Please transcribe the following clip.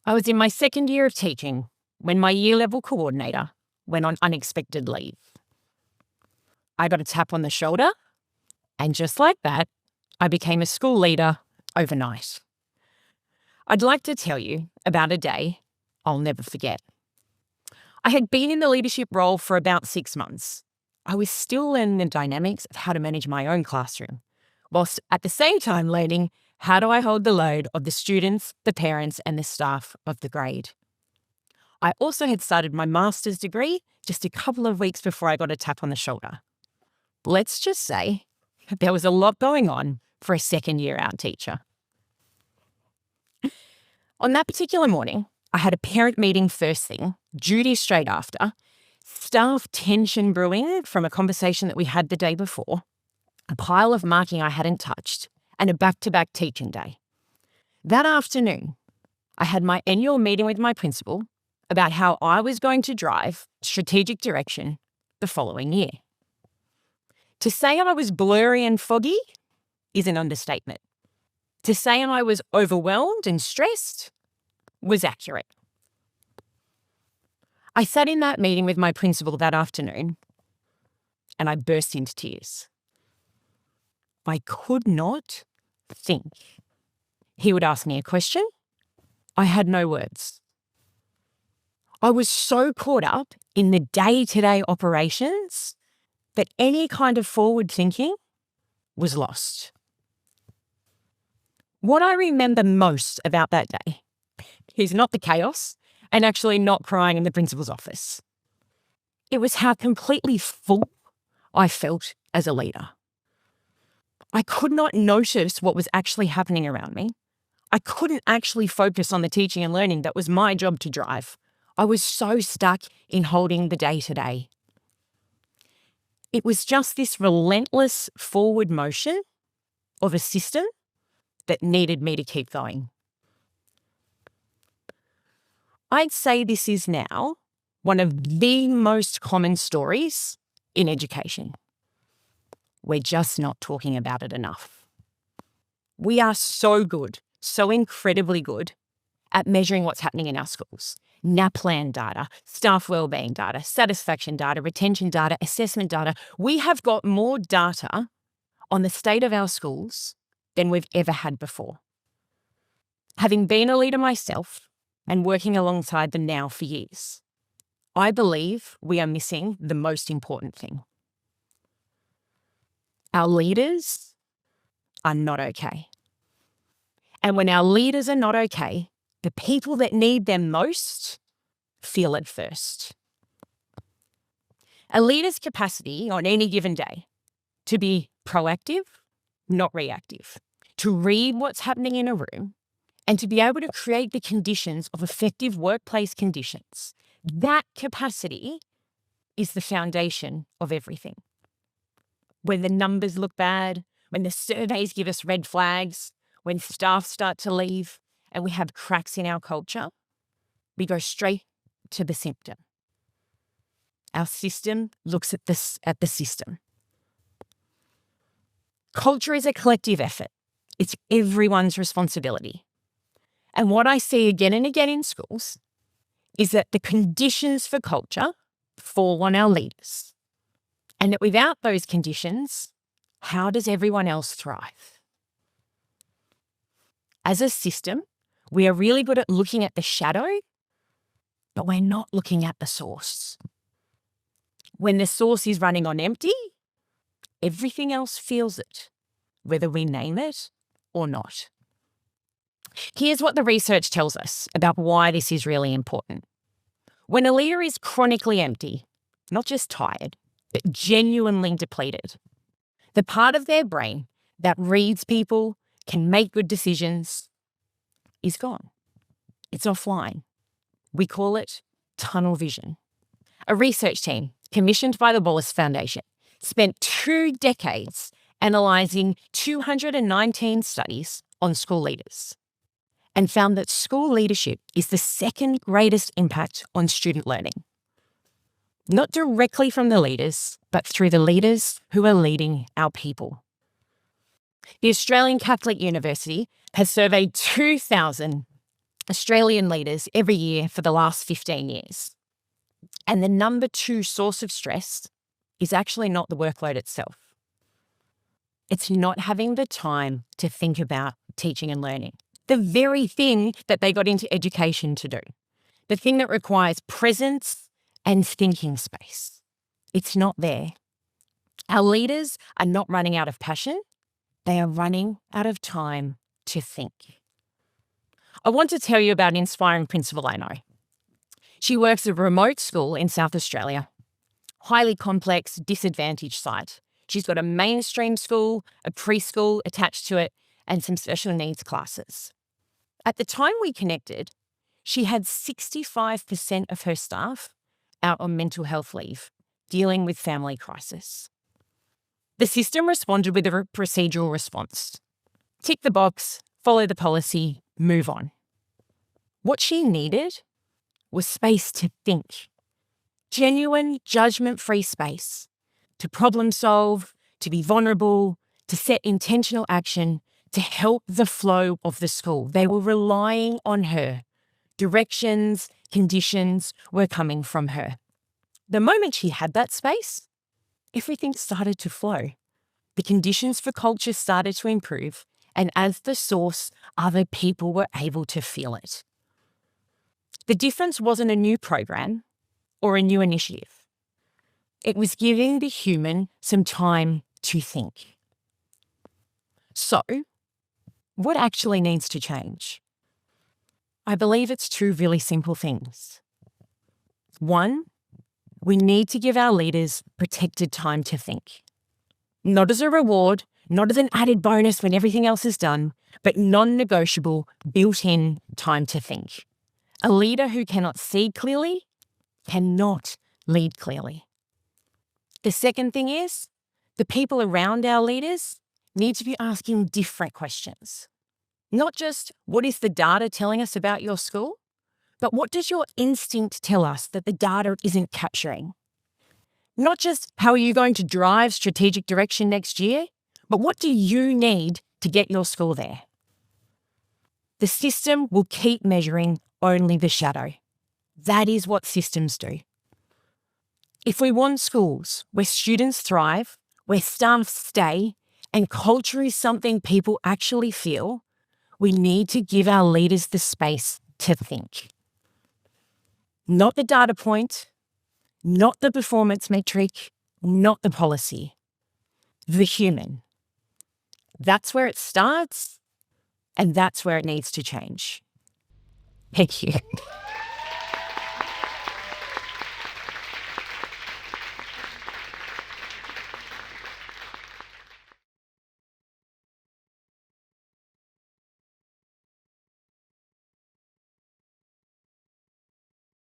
I was in my second year of teaching when my year level coordinator went on unexpected leave. I got a tap on the shoulder, and just like that, I became a school leader overnight. I'd like to tell you about a day I'll never forget. I had been in the leadership role for about 6 months. I was still learning the dynamics of how to manage my own classroom, whilst at the same time learning how do I hold the load of the students, the parents, and the staff of the grade. I also had started my master's degree just a couple of weeks before I got a tap on the shoulder. Let's just say there was a lot going on for a second year out teacher. On that particular morning, I had a parent meeting first thing, duty straight after, staff tension brewing from a conversation that we had the day before, a pile of marking I hadn't touched, and a back-to-back teaching day. That afternoon, I had my annual meeting with my principal about how I was going to drive strategic direction the following year. To say I was blurry and foggy is an understatement. To say I was overwhelmed and stressed was accurate. I sat in that meeting with my principal that afternoon and I burst into tears. I could not think. He would ask me a question. I had no words. I was so caught up in the day-to-day operations that any kind of forward thinking was lost. What I remember most about that day is not the chaos and actually not crying in the principal's office. It was how completely full I felt as a leader. I could not notice what was actually happening around me. I couldn't actually focus on the teaching and learning that was my job to drive. I was so stuck in holding the day-to-day. It was just this relentless forward motion of a system that needed me to keep going. I'd say this is now one of the most common stories in education. We're just not talking about it enough. We are so good, so incredibly good at measuring what's happening in our schools. NAPLAN data, staff wellbeing data, satisfaction data, retention data, assessment data. We have got more data on the state of our schools than we've ever had before. Having been a leader myself and working alongside them now for years, I believe we are missing the most important thing. Our leaders are not okay. And when our leaders are not okay, the people that need them most feel it first. A leader's capacity on any given day to be proactive, not reactive, to read what's happening in a room, and to be able to create the conditions of effective workplace conditions, that capacity is the foundation of everything. When the numbers look bad, when the surveys give us red flags, when staff start to leave, and we have cracks in our culture, we go straight to the symptom. Our system looks at the system. Culture is a collective effort. It's everyone's responsibility. And what I see again and again in schools is that the conditions for culture fall on our leaders. And that without those conditions, how does everyone else thrive? As a system, we are really good at looking at the shadow, but we're not looking at the source. When the source is running on empty, everything else feels it, whether we name it or not. Here's what the research tells us about why this is really important. When a leader is chronically empty, not just tired, but genuinely depleted, the part of their brain that reads people, can make good decisions, is gone. It's offline. We call it tunnel vision. A research team commissioned by the Wallace Foundation spent 2 decades analysing 219 studies on school leaders and found that school leadership is the second greatest impact on student learning. Not directly from the leaders, but through the leaders who are leading our people. The Australian Catholic University has surveyed 2,000 Australian leaders every year for the last 15 years. And the number 2 source of stress is actually not the workload itself. It's not having the time to think about teaching and learning. The very thing that they got into education to do. The thing that requires presence and thinking space. It's not there. Our leaders are not running out of passion. They are running out of time to think. I want to tell you about an inspiring principal I know. She works at a remote school in South Australia. Highly complex, disadvantaged site. She's got a mainstream school, a preschool attached to it, and some special needs classes. At the time we connected, she had 65% of her staff out on mental health leave, dealing with family crisis. The system responded with a procedural response. Tick the box, follow the policy, move on. What she needed was space to think. Genuine, judgment-free space to problem solve, to be vulnerable, to set intentional action, to help the flow of the school. They were relying on her. Directions, conditions were coming from her. The moment she had that space, everything started to flow. The conditions for culture started to improve, and as the source, other people were able to feel it. The difference wasn't a new program or a new initiative. It was giving the human some time to think. So, what actually needs to change? I believe it's 2 really simple things. 1, we need to give our leaders protected time to think. Not as a reward, not as an added bonus when everything else is done, but non-negotiable, built-in time to think. A leader who cannot see clearly cannot lead clearly. The second thing is, the people around our leaders need to be asking different questions. Not just, what is the data telling us about your school? But what does your instinct tell us that the data isn't capturing? Not just, how are you going to drive strategic direction next year? But what do you need to get your school there? The system will keep measuring only the shadow. That is what systems do. If we want schools where students thrive, where staff stay, and culture is something people actually feel, we need to give our leaders the space to think. Not the data point, not the performance metric, not the policy. The human. That's where it starts, and that's where it needs to change. Thank you.